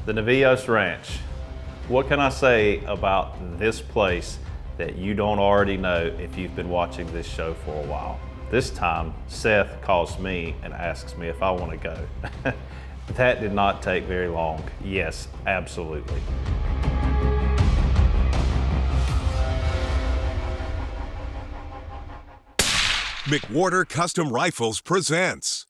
The Novillos Ranch. What can I say about this place that you don't already know if you've been watching this show for a while? This time, Seth calls me and asks me if I want to go. That did not take very long. Yes, absolutely. McWhorter Custom Rifles presents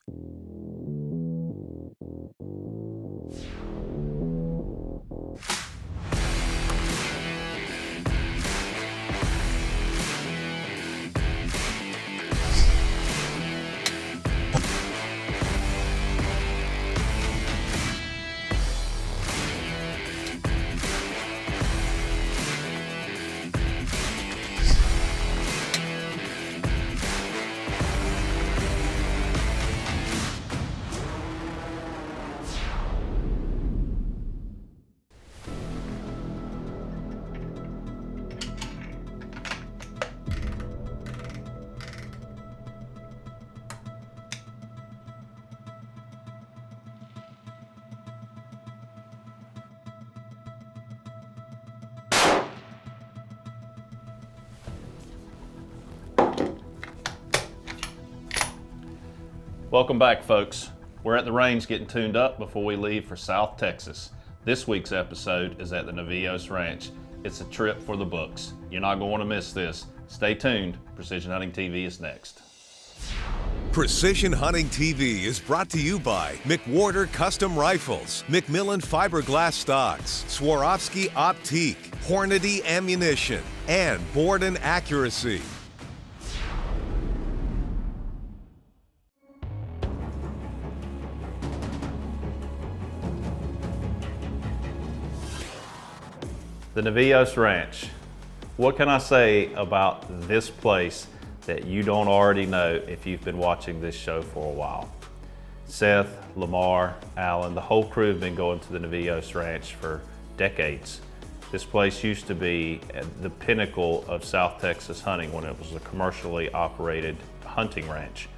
Welcome back, folks. We're at the range getting tuned up before we leave for South Texas. This week's episode is at the Novillos Ranch. It's a trip for the books. You're not going to want to miss this. Stay tuned. Precision Hunting TV is next. Precision Hunting TV is brought to you by McWhorter Custom Rifles, McMillan Fiberglass Stocks, Swarovski Optique, Hornady Ammunition, and Borden Accuracy. The Novillos Ranch. What can I say about this place that you don't already know if you've been watching this show for a while? Seth, Lamar, Alan, the whole crew have been going to the Novillos Ranch for decades. This place used to be the pinnacle of South Texas hunting when it was a commercially operated hunting ranch.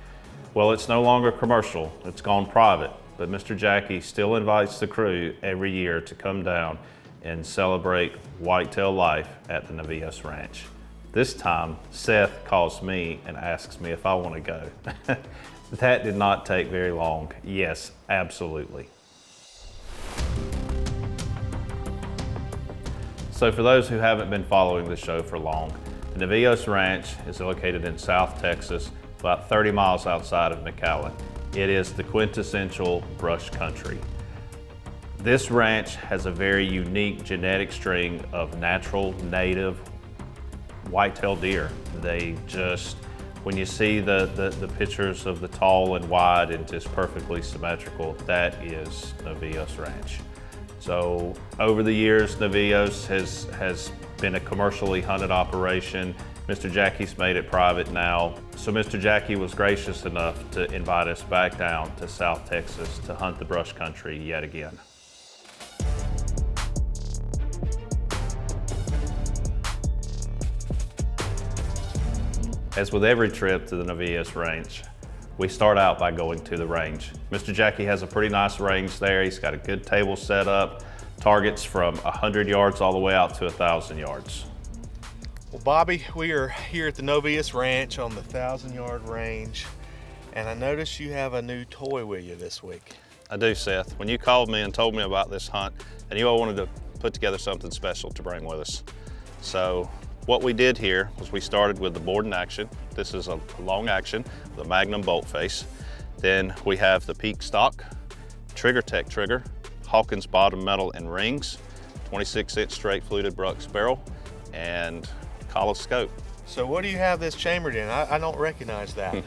Well, it's no longer commercial, it's gone private, but Mr. Jackie still invites the crew every year to come down and celebrate whitetail life at the Novillos Ranch. This time, Seth calls me and asks me if I want to go. That did not take very long. Yes, absolutely. So for those who haven't been following the show for long, the Novillos Ranch is located in South Texas, about 30 miles outside of McAllen. It is the quintessential brush country. This ranch has a very unique genetic string of natural, native white-tailed deer. They just, when you see the pictures of the tall and wide and just perfectly symmetrical, that is Novillos Ranch. So over the years, Navios has been a commercially hunted operation. Mr. Jackie's made it private now. So Mr. Jackie was gracious enough to invite us back down to South Texas to hunt the brush country yet again. As with every trip to the Novillos Ranch, we start out by going to the range. Mr. Jackie has a pretty nice range there. He's got a good table set up, targets from 100 yards all the way out to 1,000 yards. Well, Bobby, we are here at the Novillos Ranch on the 1,000-yard range, and I noticed you have a new toy with you this week. I do, Seth. When you called me and told me about this hunt, I knew I wanted to put together something special to bring with us. So what we did here was we started with the Borden action. This is a long action, the Magnum bolt face. Then we have the Peak stock, Trigger Tech trigger, Hawkins bottom metal and rings, 26-inch straight fluted Brooks barrel, and collar scope. So what do you have this chambered in? I don't recognize that.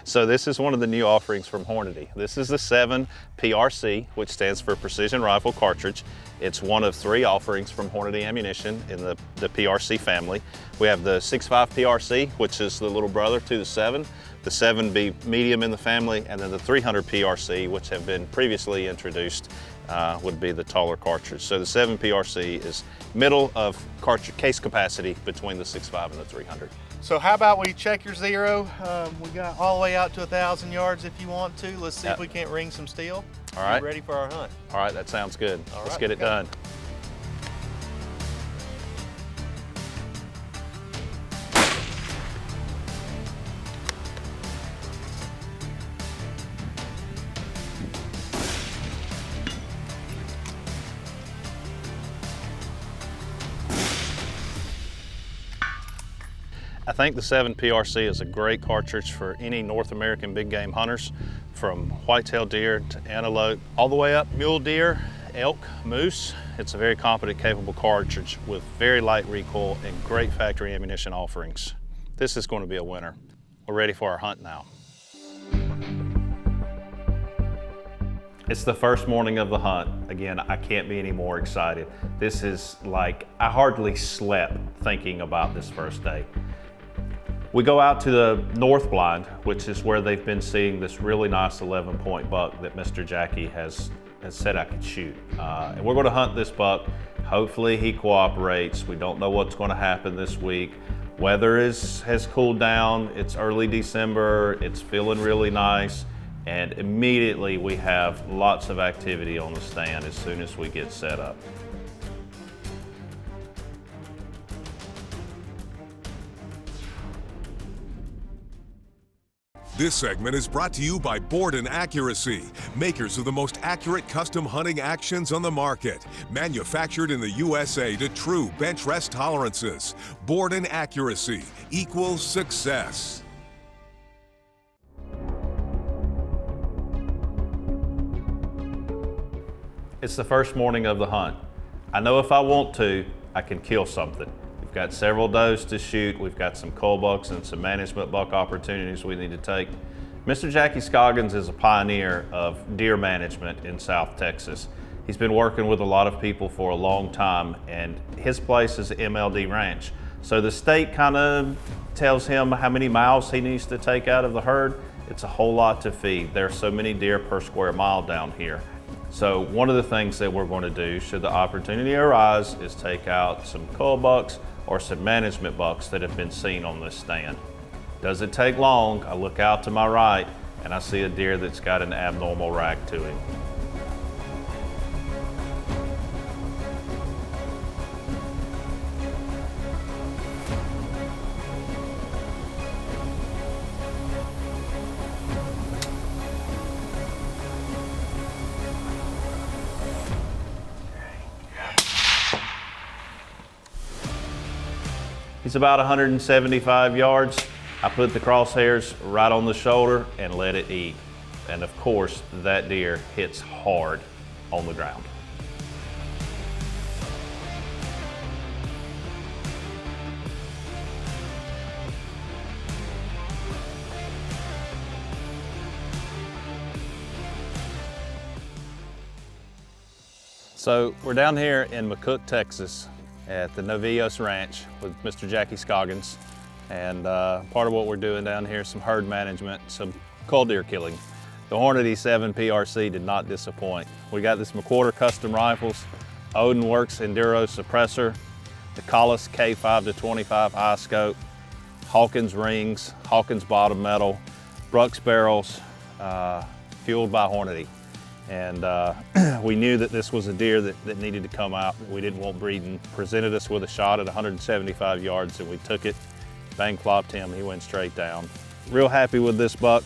So this is one of the new offerings from Hornady. This is the 7 PRC, which stands for Precision Rifle Cartridge. It's one of 3 offerings from Hornady Ammunition in the PRC family. We have the 6.5 PRC, which is the little brother to the 7. The 7 be medium in the family, and then the 300 PRC, which have been previously introduced, would be the taller cartridge. So the 7 PRC is middle of cartridge case capacity between the 6.5 and the 300. So how about we check your zero? We got all the way out to 1,000 yards if you want to. Let's see if we can't ring some steel. All right. Be ready for our hunt. All right, that sounds good. All Let's right, get it go. done. I think the 7 PRC is a great cartridge for any North American big game hunters, from whitetail deer to antelope, all the way up mule deer, elk, moose. It's a very competent, capable cartridge with very light recoil and great factory ammunition offerings. This is going to be a winner. We're ready for our hunt now. It's the first morning of the hunt. Again, I can't be any more excited. This is like, I hardly slept thinking about this first day. We go out to the north blind, which is where they've been seeing this really nice 11-point buck that Mr. Jackie has said I could shoot. And we're gonna hunt this buck. Hopefully he cooperates. We don't know what's gonna happen this week. Weather has cooled down. It's early December. It's feeling really nice. And immediately we have lots of activity on the stand as soon as we get set up. This segment is brought to you by Board & Accuracy, makers of the most accurate custom hunting actions on the market. Manufactured in the USA to true bench rest tolerances. Board & Accuracy equals success. It's the first morning of the hunt. I know if I want to, I can kill something. We've got several does to shoot. We've got some cull bucks and some management buck opportunities we need to take. Mr. Jackie Keigans is a pioneer of deer management in South Texas. He's been working with a lot of people for a long time, and his place is MLD Ranch. So the state kind of tells him how many miles he needs to take out of the herd. It's a whole lot to feed. There are so many deer per square mile down here. So one of the things that we're going to do, should the opportunity arise, is take out some cull bucks or some management bucks that have been seen on this stand. Does it take long? I look out to my right and I see a deer that's got an abnormal rack to him. He's about 175 yards. I put the crosshairs right on the shoulder and let it eat. And of course, that deer hits hard on the ground. So we're down here in McCook, Texas, at the Novillos Ranch with Mr. Jackie Keigans. And part of what we're doing down here is some herd management, some cull deer killing. The Hornady 7 PRC did not disappoint. We got this McWhorter Custom Rifles, Odin Works Enduro Suppressor, the Collis K5-25 eye scope, Hawkins rings, Hawkins bottom metal, Brooks barrels, fueled by Hornady. And we knew that this was a deer that needed to come out. We didn't want breeding. Presented us with a shot at 175 yards and we took it, bang flopped him, he went straight down. Real happy with this buck.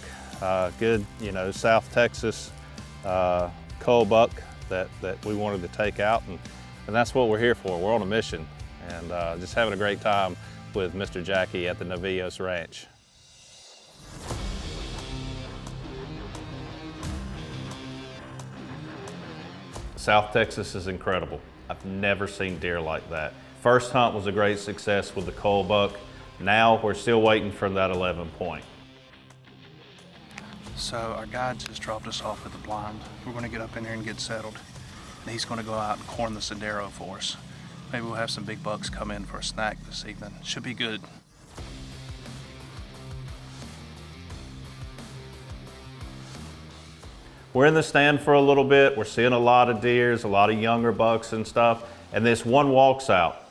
Good, you know, South Texas cull buck that we wanted to take out, and that's what we're here for. We're on a mission, and just having a great time with Mr. Jackie at the Novillos Ranch. South Texas is incredible. I've never seen deer like that. First hunt was a great success with the cull buck. Now we're still waiting for that 11 point. So our guide just dropped us off at the blind. We're going to get up in here and get settled. And he's going to go out and corn the sendero for us. Maybe we'll have some big bucks come in for a snack this evening. Should be good. We're in the stand for a little bit. We're seeing a lot of deers, a lot of younger bucks and stuff. And this one walks out.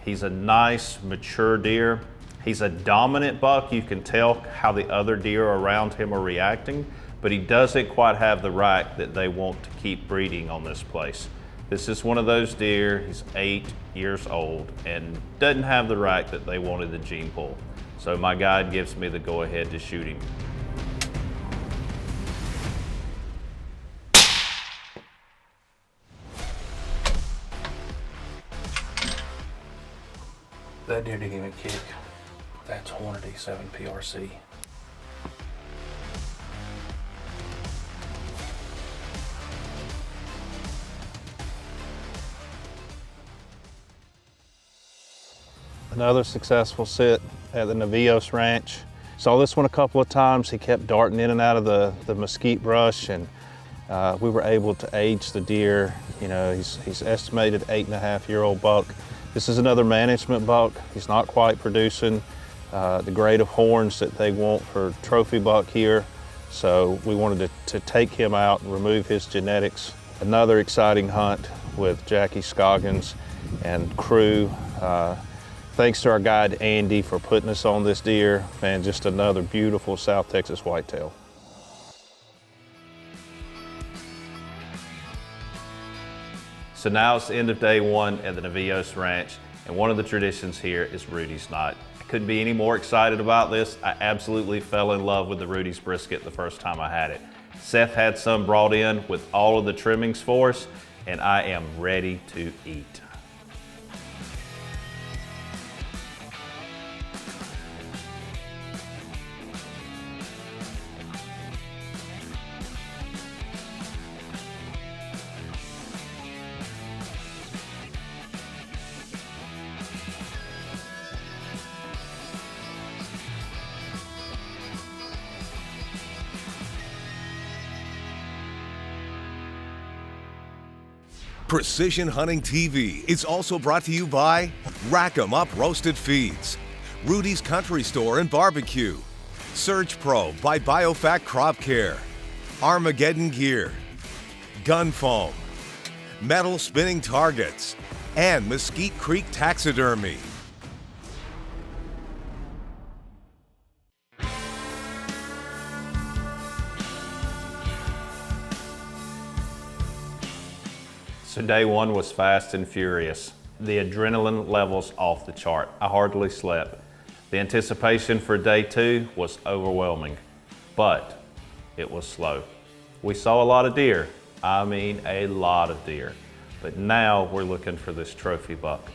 He's a nice, mature deer. He's a dominant buck. You can tell how the other deer around him are reacting, but he doesn't quite have the rack that they want to keep breeding on this place. This is one of those deer, he's 8 years old and doesn't have the rack that they wanted the gene pool. So my guide gives me the go ahead to shoot him. That deer didn't even kick. That's Hornady 7 PRC. Another successful sit at the Novillos Ranch. Saw this one a couple of times. He kept darting in and out of the mesquite brush, and we were able to age the deer. You know, he's estimated 8.5-year-old buck. This is another management buck. He's not quite producing the grade of horns that they want for trophy buck here. So we wanted to take him out and remove his genetics. Another exciting hunt with Jackie Scoggins and crew. Thanks to our guide Andy for putting us on this deer. Man, just another beautiful South Texas whitetail. So now it's the end of day one at the Novillos Ranch, and one of the traditions here is Rudy's Night. I couldn't be any more excited about this. I absolutely fell in love with the Rudy's brisket the first time I had it. Seth had some brought in with all of the trimmings for us, and I am ready to eat. Precision Hunting TV is also brought to you by Rack 'em Up Roasted Feeds, Rudy's Country Store and Barbecue, Surge Pro by Biofac Crop Care, Armageddon Gear, Gun Foam, Metal Spinning Targets, and Mesquite Creek Taxidermy. So day one was fast and furious. The adrenaline levels off the chart. I hardly slept. The anticipation for day two was overwhelming, but it was slow. We saw a lot of deer. I mean, a lot of deer. But now we're looking for this trophy buck.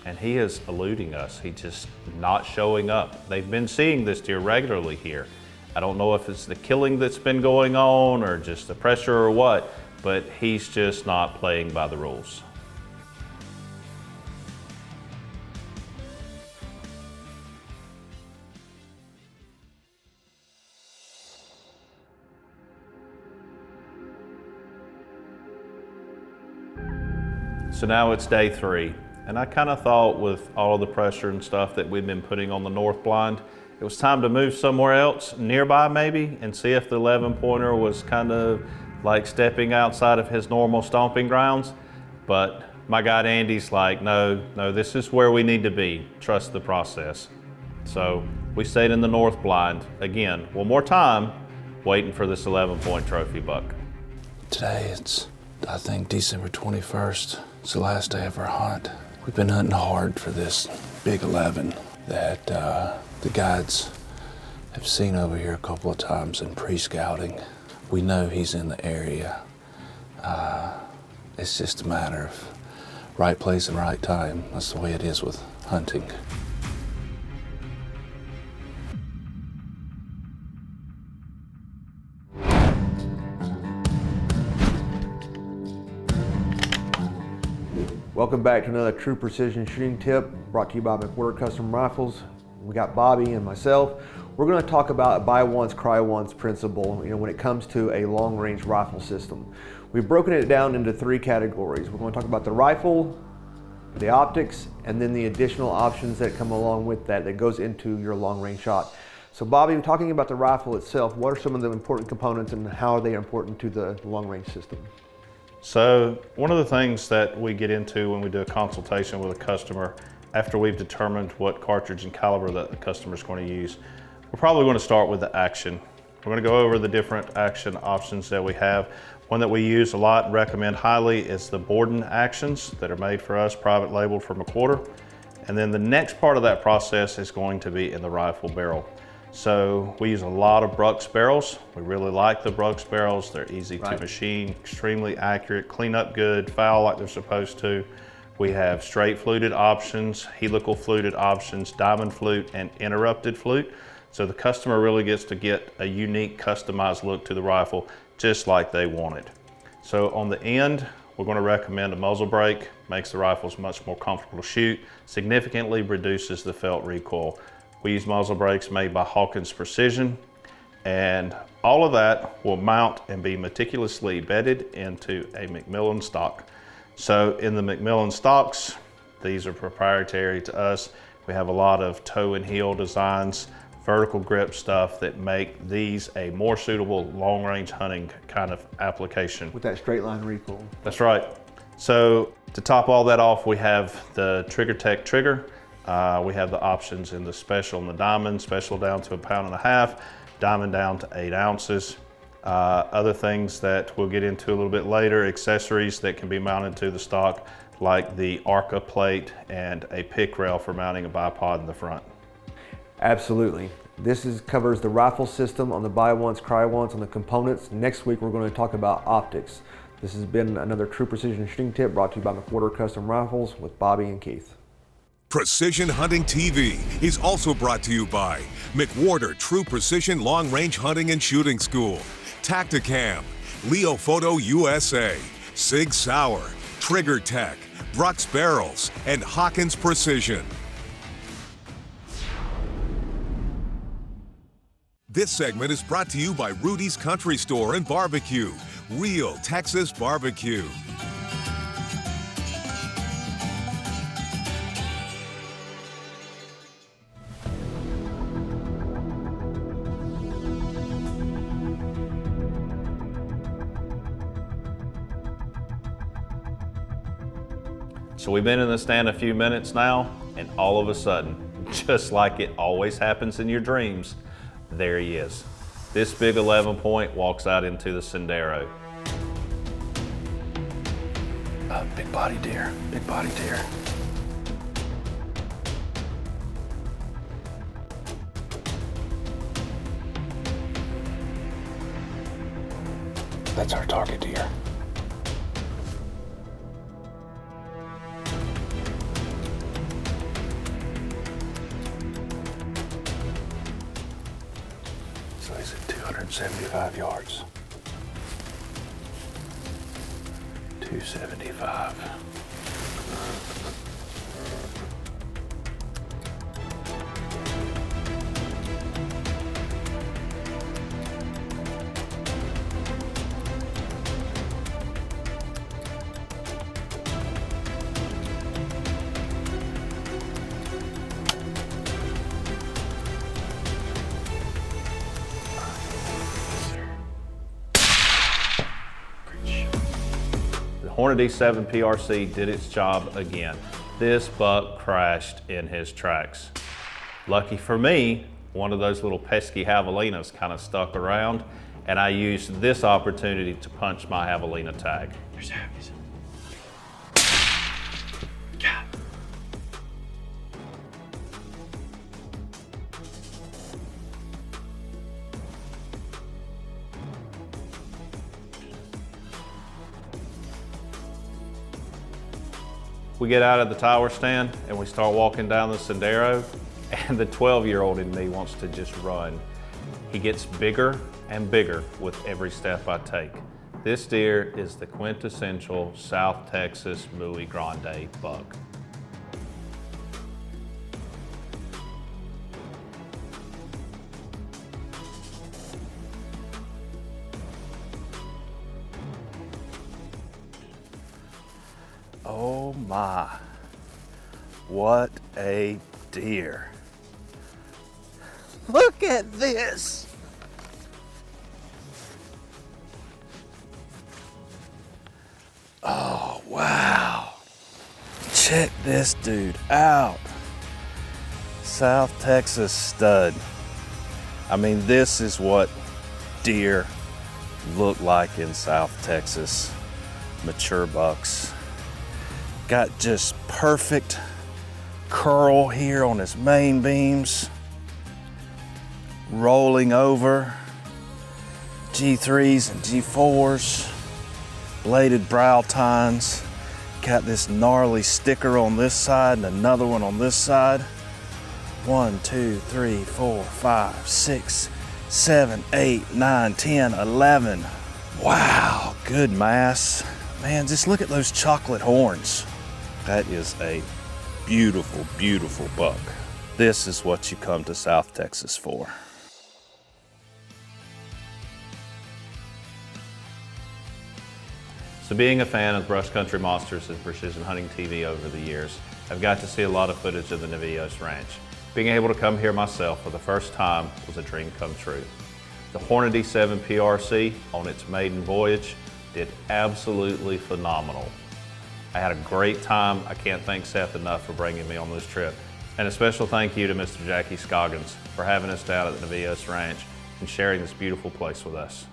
And he is eluding us. He's just not showing up. They've been seeing this deer regularly here. I don't know if it's the killing that's been going on or just the pressure or what, but he's just not playing by the rules. So now it's day three, and I kind of thought with all of the pressure and stuff that we've been putting on the north blind, it was time to move somewhere else, nearby maybe, and see if the 11-pointer was kind of like stepping outside of his normal stomping grounds. But my guide Andy's like, no, this is where we need to be. Trust the process. So we stayed in the north blind, again, one more time, waiting for this 11-point trophy buck. Today it's, I think, December 21st. It's the last day of our hunt. We've been hunting hard for this big 11 that the guides have seen over here a couple of times in pre-scouting. We know he's in the area. It's just a matter of right place and right time. That's the way it is with hunting. Welcome back to another True Precision Shooting Tip brought to you by McWhorter Custom Rifles. We got Bobby and myself. We're going to talk about a buy once, cry once principle, when it comes to a long-range rifle system. We've broken it down into three categories. We're going to talk about the rifle, the optics, and then the additional options that come along with that goes into your long-range shot. So Bobby, talking about the rifle itself, what are some of the important components and how are they important to the long-range system? So one of the things that we get into when we do a consultation with a customer, after we've determined what cartridge and caliber that the customer is going to use, we're probably going to start with the action. We're gonna go over the different action options that we have. One that we use a lot and recommend highly is the Borden actions that are made for us, private labeled for McWhorter. And then the next part of that process is going to be in the rifle barrel. So we use a lot of Brooks barrels. We really like the Brooks barrels. They're easy to machine, extremely accurate, clean up good, foul like they're supposed to. We have straight fluted options, helical fluted options, diamond flute, and interrupted flute. So the customer really gets to get a unique customized look to the rifle, just like they want it. So on the end, we're going to recommend a muzzle brake, makes the rifles much more comfortable to shoot, significantly reduces the felt recoil. We use muzzle brakes made by Keigans Precision, and all of that will mount and be meticulously bedded into a McMillan stock. So in the McMillan stocks, these are proprietary to us. We have a lot of toe and heel designs, vertical grip stuff that make these a more suitable long-range hunting kind of application. With that straight line recoil. That's right. So to top all that off, we have the Trigger Tech trigger. We have the options in the special and the diamond, special down to 1.5 pounds, diamond down to 8 ounces. Other things that we'll get into a little bit later, accessories that can be mounted to the stock, like the ARCA plate and a pick rail for mounting a bipod in the front. Absolutely. This covers the rifle system on the buy once, cry once on the components. Next week, we're going to talk about optics. This has been another True Precision Shooting Tip brought to you by McWhorter Custom Rifles with Bobby and Keith. Precision Hunting TV is also brought to you by McWhorter True Precision Long Range Hunting and Shooting School, Tacticam, Leo Photo USA, Sig Sauer, Trigger Tech, Brooks Barrels, and Keigans Precision. This segment is brought to you by Rudy's Country Store and Barbecue, real Texas barbecue. So we've been in the stand a few minutes now, and all of a sudden, just like it always happens in your dreams, there he is. This big 11 point walks out into the Sendero. Big body deer, big body deer. That's our target deer. So he's at 275 yards. 275. Hornady 7 PRC did its job again. This buck crashed in his tracks. Lucky for me, one of those little pesky javelinas kind of stuck around, and I used this opportunity to punch my javelina tag. There's Javies. We get out of the tower stand and we start walking down the Sendero, and the 12-year-old in me wants to just run. He gets bigger and bigger with every step I take. This deer is the quintessential South Texas Muy Grande buck. Oh my, what a deer. Look at this. Oh, wow. Check this dude out. South Texas stud. I mean, this is what deer look like in South Texas. Mature bucks. Got just perfect curl here on his main beams. Rolling over. G3s and G4s. Bladed brow tines. Got this gnarly sticker on this side and another one on this side. 1, 2, 3, 4, 5, 6, 7, 8, 9, 10, 11. Wow, good mass. Man, just look at those chocolate horns. That is a beautiful, beautiful buck. This is what you come to South Texas for. So being a fan of Brush Country Monsters and Precision Hunting TV over the years, I've got to see a lot of footage of the Novillos Ranch. Being able to come here myself for the first time was a dream come true. The Hornady 7 PRC on its maiden voyage did absolutely phenomenal. I had a great time. I can't thank Seth enough for bringing me on this trip. And a special thank you to Mr. Keigans for having us down at the Novillos Ranch and sharing this beautiful place with us.